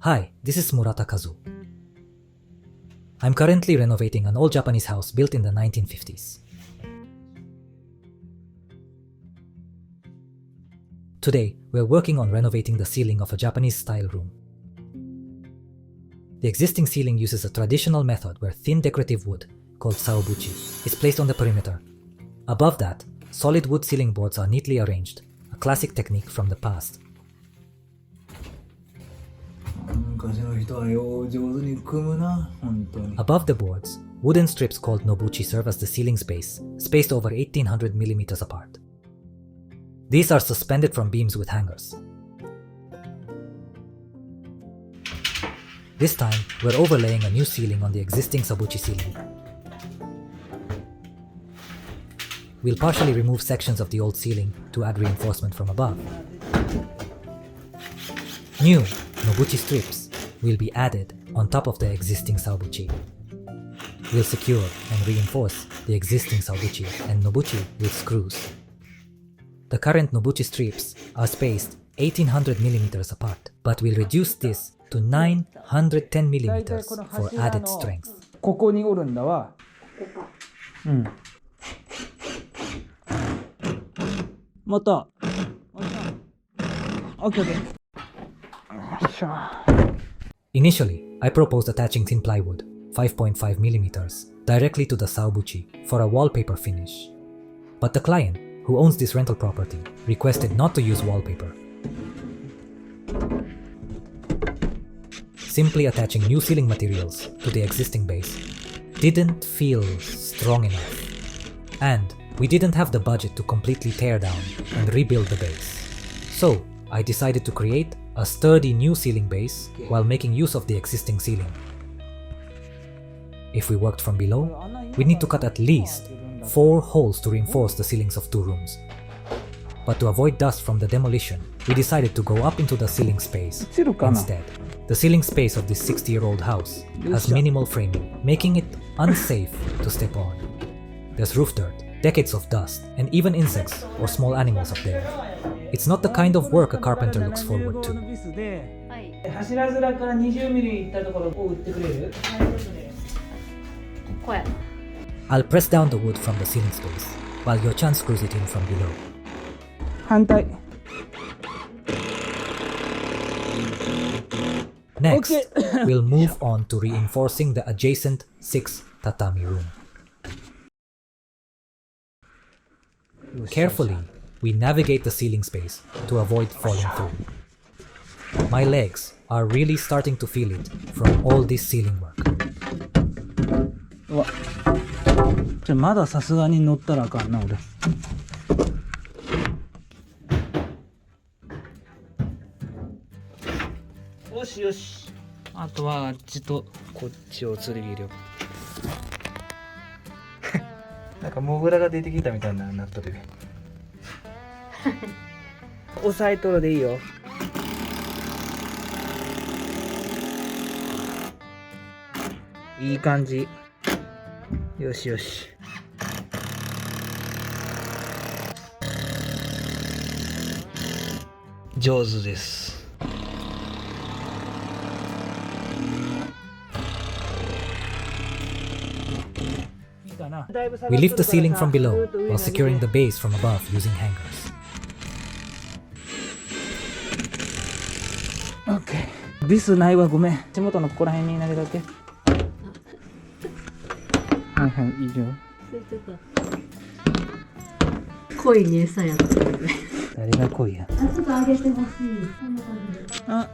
Hi, this is Murata Kazu. I'm currently renovating an old Japanese house built in the 1950s. Today, we're working on renovating the ceiling of a Japanese-style room. The existing ceiling uses a traditional method where thin decorative wood, called saobuchi, is placed on the perimeter. Above that, solid wood ceiling boards are neatly arranged, a classic technique from the past. Above the boards, wooden strips called nobuchi serve as the ceiling's base, spaced over 1800 millimeters apart. These are suspended from beams with hangers. This time, we're overlaying a new ceiling on the existing sabuchi ceiling. We'll partially remove sections of the old ceiling to add reinforcement from above. New nobuchi strips will be added on top of the existing sabuchi. We'll secure and reinforce the existing sabuchi and nobuchi with screws. The current nobuchi strips are spaced 1800 millimeters apart, but we'll reduce this to 910 millimeters for added strength. ここにおるんだわ。うん。また。OK。Initially, I proposed attaching thin plywood, 5.5 millimeters, directly to the saobuchi for a wallpaper finish. But the client, who owns this rental property, requested not to use wallpaper. Simply attaching new ceiling materials to the existing base didn't feel strong enough, and we didn't have the budget to completely tear down and rebuild the base. So, I decided to create a sturdy new ceiling base while making use of the existing ceiling. If we worked from below, we'd need to cut at least 4 holes to reinforce the ceilings of 2 rooms. But to avoid dust from the demolition, we decided to go up into the ceiling space instead. The ceiling space of this 60-year-old house has minimal framing, making it unsafe to step on. There's roof dirt, decades of dust, and even insects or small animals up there. It's not the kind of work a carpenter looks forward to. I'll press down the wood from the ceiling space, while Yo-chan screws it in from below. 反対。Next, we'll move on to reinforcing the adjacent 6 tatami room. Carefully, we navigate the ceiling space to avoid falling through. My legs are really starting to feel it from all this ceiling work. うわ。まださすがに乗ったらあかんな俺。よしよし。あとはあっちとこっちを釣り切る。なんかモグラが出てきたみたいななっとる。押さえとるでいいよ。いい感じ。よしよし。上手です。We lift the ceiling from below while securing the base from above using hangers. OK。ビスないわ、ごめん。手元のここら辺に投げとけ。はいはい、いいよ。恋に餌やってるね。誰が恋や。ちょっとあげてほしい。あ。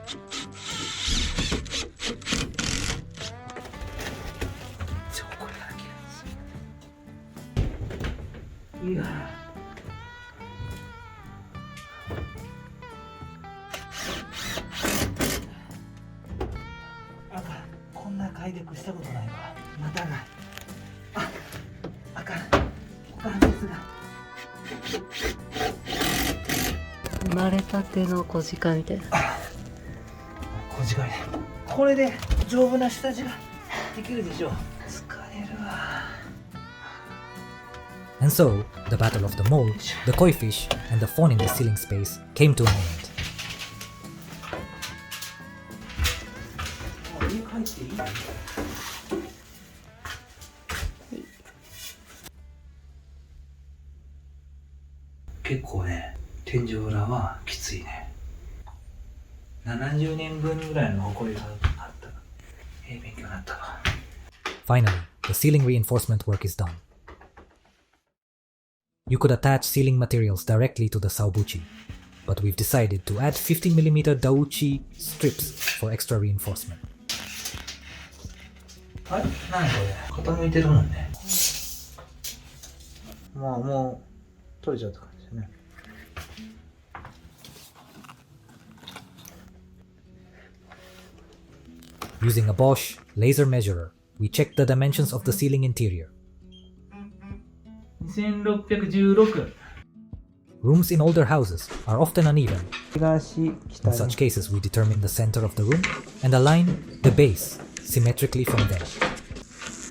超これだけ。いや。あかん。こんな開拓したことないわ。またが。あかん。おかんですが。生まれたての小鹿みたいな。小鹿ね。これで丈夫な下地ができるでしょう。疲れるわ。And so, the battle of the mole, the koi fish, and the fawn in the ceiling space came to an end. 入っていい？結構ね、天井裏はきついね。70年分ぐらいの埃があった。勉強になったわ。Finally, the ceiling reinforcement work is done. You could attach ceiling materials directly to the Saobuchi, but we've decided to add 50mm Dauchi strips for extra reinforcement. あれ？何これ？傾いてるもんね。もう取れちゃった感じだね。Using a Bosch laser measurer, we checked the dimensions of the ceiling interior. 2616。 Rooms in older houses are often uneven. 東、北 In such cases, we determine the center of the room and align the base symmetrically from there.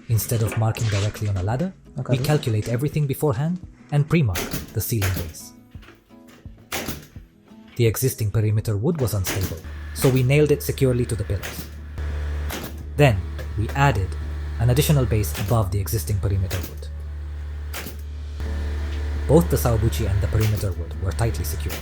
Instead of marking directly on a ladder, we calculate everything beforehand and pre-mark the ceiling base. The existing perimeter wood was unstable, so we nailed it securely to the pillars. Then, we added an additional base above the existing perimeter wood. Both the Saobuchi and the perimeter wood were tightly secured.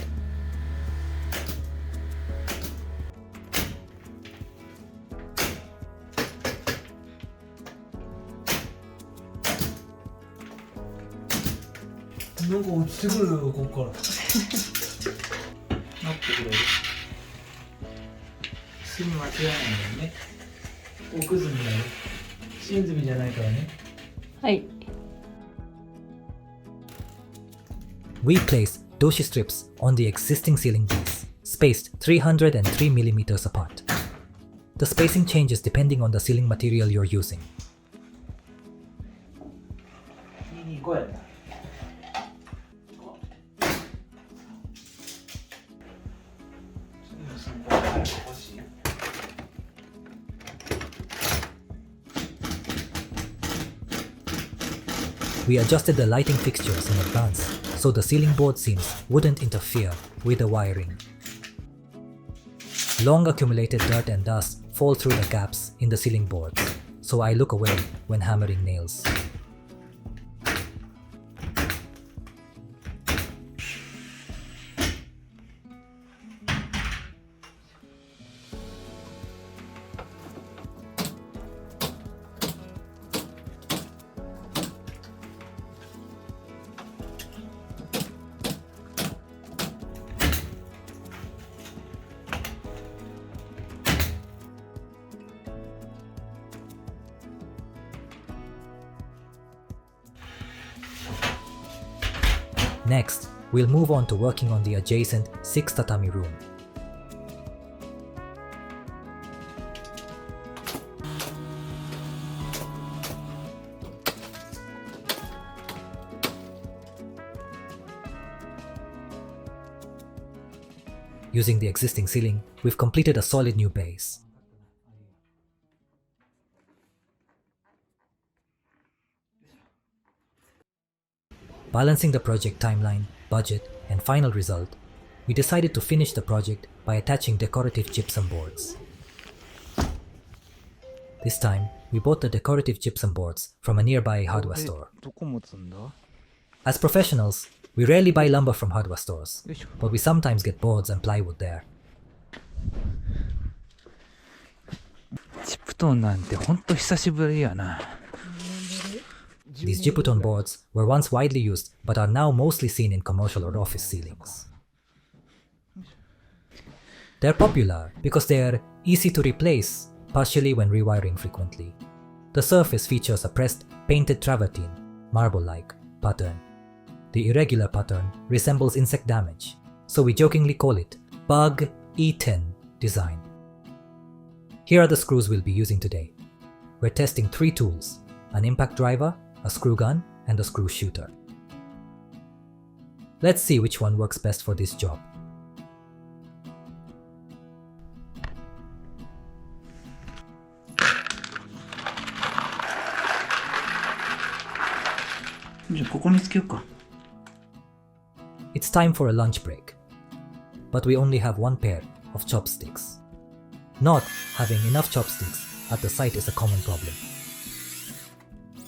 We placed doshi strips on the existing ceiling base, spaced 303mm apart. The spacing changes depending on the ceiling material you're using. We adjusted the lighting fixtures in advance so the ceiling board seams wouldn't interfere with the wiring. Long accumulated dirt and dust fall through the gaps in the ceiling boards, so I look away when hammering nails. Next, we'll move on to working on the adjacent 6 tatami room. Using the existing ceiling, we've completed a solid new base. Balancing the project timeline, budget, and final result, we decided to finish the project by attaching decorative gypsum boards. This time, we bought the decorative gypsum boards from a nearby hardware store. As professionals, we rarely buy lumber from hardware stores, but we sometimes get boards and plywood there. チップトンなんてほんと久しぶりやな。 These Jiputon boards were once widely used but are now mostly seen in commercial or office ceilings. They're popular because they are easy to replace, partially when rewiring frequently. The surface features a pressed, painted travertine, marble-like, pattern. The irregular pattern resembles insect damage, so we jokingly call it bug-eaten design. Here are the screws we'll be using today. We're testing 3 tools, an impact driver, a screw gun, and a screw shooter. Let's see which one works best for this job. It's time for a lunch break. But we only have 1 pair of chopsticks. Not having enough chopsticks at the site is a common problem.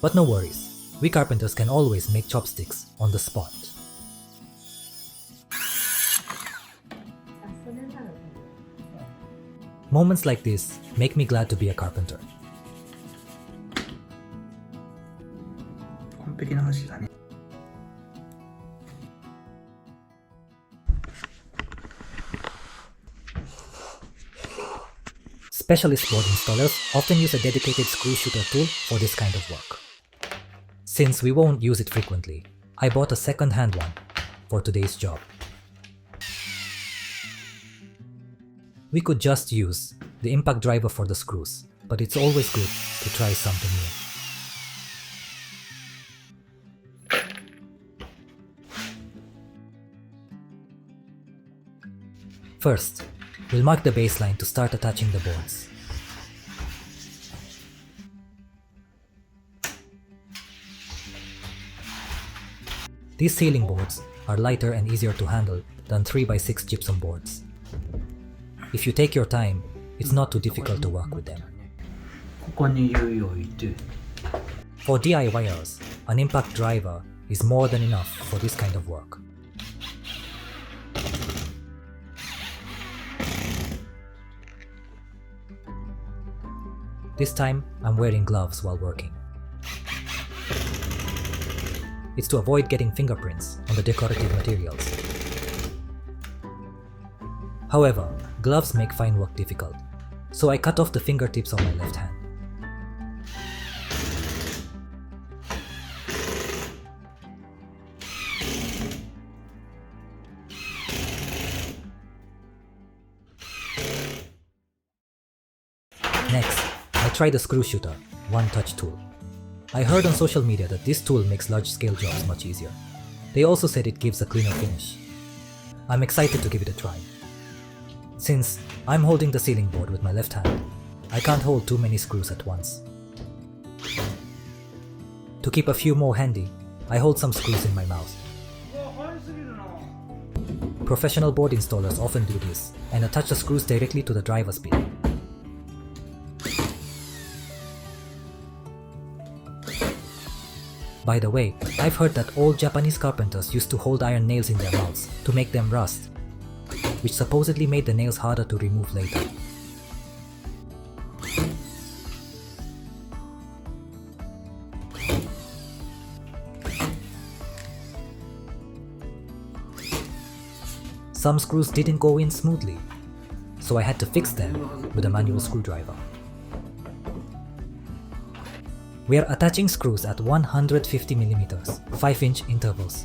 But no worries, we carpenters can always make chopsticks on the spot. Moments like this make me glad to be a carpenter. 完璧な話だね。Specialist board installers often use a dedicated screw shooter tool for this kind of work. Since we won't use it frequently, I bought a second-hand one for today's job. We could just use the impact driver for the screws, but it's always good to try something new. First, we'll mark the baseline to start attaching the boards. These ceiling boards are lighter and easier to handle than 3x6 gypsum boards. If you take your time, it's not too difficult to work with them. ここに指を置いて。For DIYers, an impact driver is more than enough for this kind of work. This time, I'm wearing gloves while working. It's to avoid getting fingerprints on the decorative materials. However, gloves make fine work difficult, so I cut off the fingertips on my left hand. Next, I tried the screw shooter, one-touch tool. I heard on social media that this tool makes large-scale jobs much easier. They also said it gives a cleaner finish. I'm excited to give it a try. Since I'm holding the ceiling board with my left hand, I can't hold too many screws at once. To keep a few more handy, I hold some screws in my mouth. Professional board installers often do this and attach the screws directly to the driver's pin. By the way, I've heard that old Japanese carpenters used to hold iron nails in their mouths to make them rust, which supposedly made the nails harder to remove later. Some screws didn't go in smoothly, so I had to fix them with a manual screwdriver. We are attaching screws at 150mm, 5-inch intervals.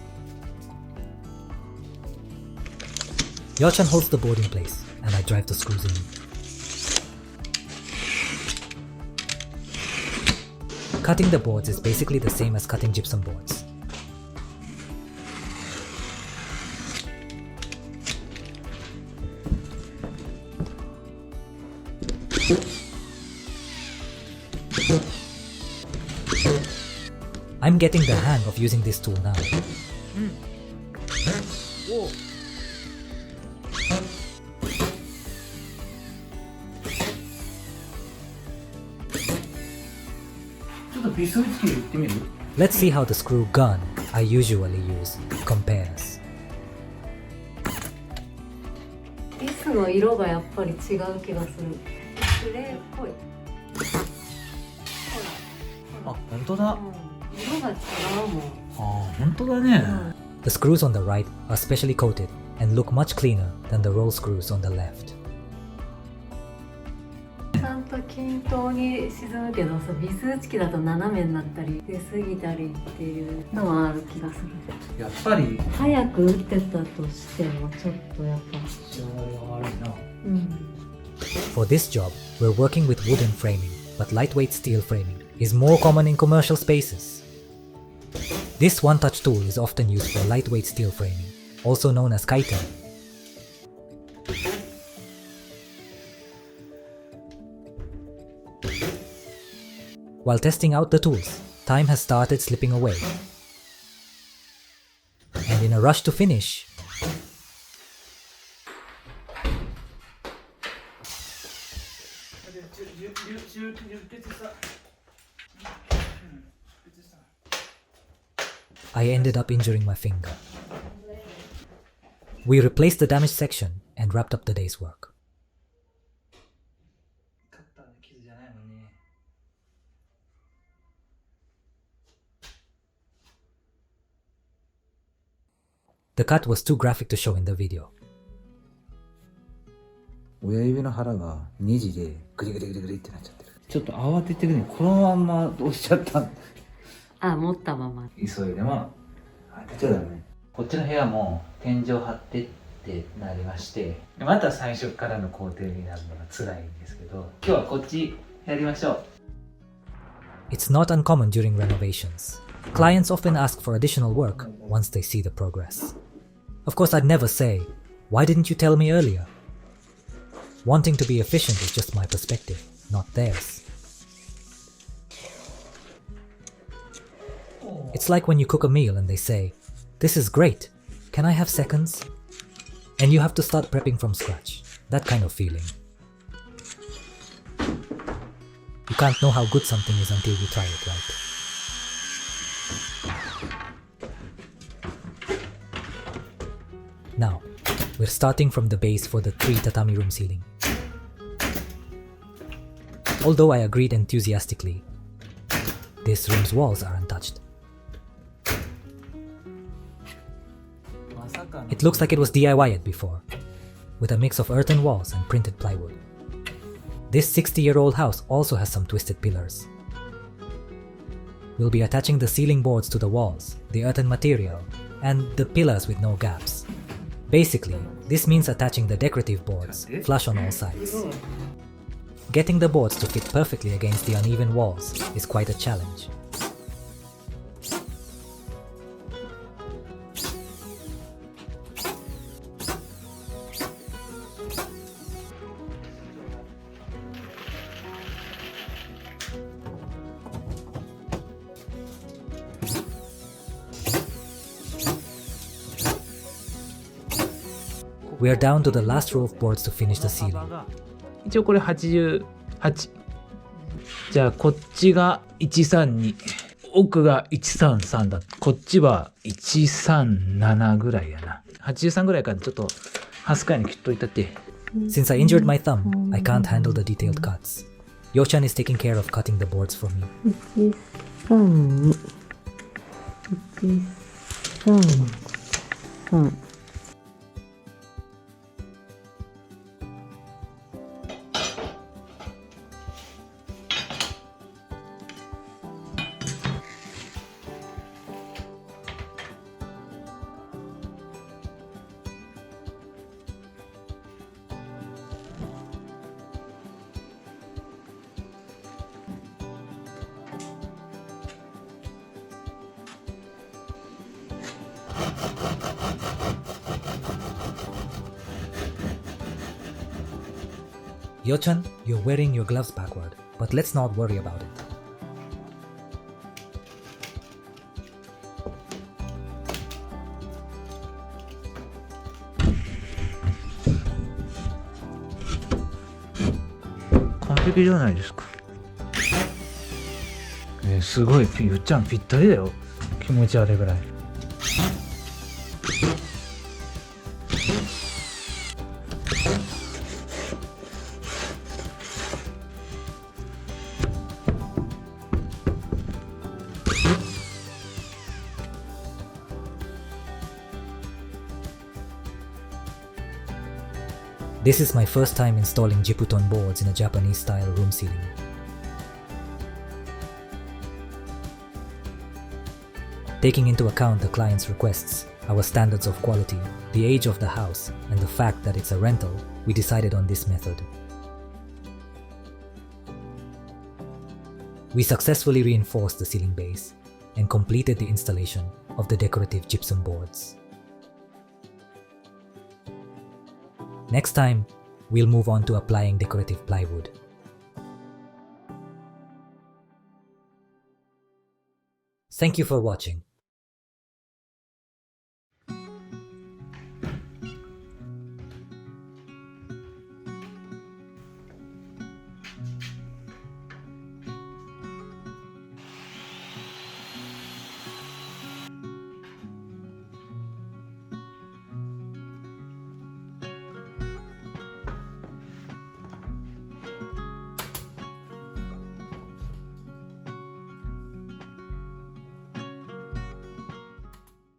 Yochan holds the board in place, and I drive the screws in. Cutting the boards is basically the same as cutting gypsum boards. I'm getting the hang of using this tool now. Whoa. ちょっとビス打ち機でいってみる? Let's see how the screw gun I usually use compares. ビスの色がやっぱり違う気がする。グレーっぽい。あ、本当だ。色が違うもん。あ、本当だね。The screws on the right are specially coated and look much cleaner than the roll screws on the left. ちゃんと均等に沈むけどさ、ビス打ち機だと斜めになったり出過ぎたりっていうのはある気がする。やっぱり早く打ってたとしてもちょっとやっぱ仕上がりが悪いな。For this job, we're working with wooden framing, but lightweight steel framing is more common in commercial spaces. This one-touch tool is often used for lightweight steel framing, also known as kaiten. While testing out the tools, time has started slipping away. And in a rush to finish, I ended up injuring my finger. We replaced the damaged section and wrapped up the day's work. The cut was too graphic to show in the video. 親指の腹が2時でグリグリグリグリってなっちゃってる。ちょっと慌ててるね。このまんま押しちゃった。あ、持ったまま。急いでも当てちゃダメ。こっちの部屋も天井張ってってなりまして、また最初からの工程になるのが辛いんですけど、今日はこっちやりましょう。It's not uncommon during renovations. Clients often ask for additional work once they see the progress. Of course, I'd never say, "Why didn't you tell me earlier?" Wanting to be efficient is just my perspective, not theirs. It's like when you cook a meal and they say, "This is great, can I have seconds?" And you have to start prepping from scratch. That kind of feeling. You can't know how good something is until you try it, right? Now, we're starting from the base for the 3 tatami room ceiling. Although I agreed enthusiastically, this room's walls are untouched. It looks like it was DIYed before, with a mix of earthen walls and printed plywood. This 60-year-old house also has some twisted pillars. We'll be attaching the ceiling boards to the walls, the earthen material, and the pillars with no gaps. Basically, this means attaching the decorative boards flush on all sides. Getting the boards to fit perfectly against the uneven walls is quite a challenge. We are down to the last row of boards to finish the ceiling. 一応これ88。じゃあこっちが132。奥が133だ。こっちは137ぐらいやな。83ぐらいからちょっとハスカイに切っといたって。Since I injured my thumb, I can't handle the detailed cuts. Yochan is taking care of cutting the boards for me. 133。Yochan, you're wearing your gloves backward, but let's not worry about it. Perfect じゃないですか。すごい、ゆっちゃんぴったりだよ。気持ち悪いぐらい。This is my first time installing Jiputon boards in a Japanese-style room ceiling. Taking into account the client's requests, our standards of quality, the age of the house, and the fact that it's a rental, we decided on this method. We successfully reinforced the ceiling base and completed the installation of the decorative gypsum boards. Next time, we'll move on to applying decorative plywood. Thank you for watching.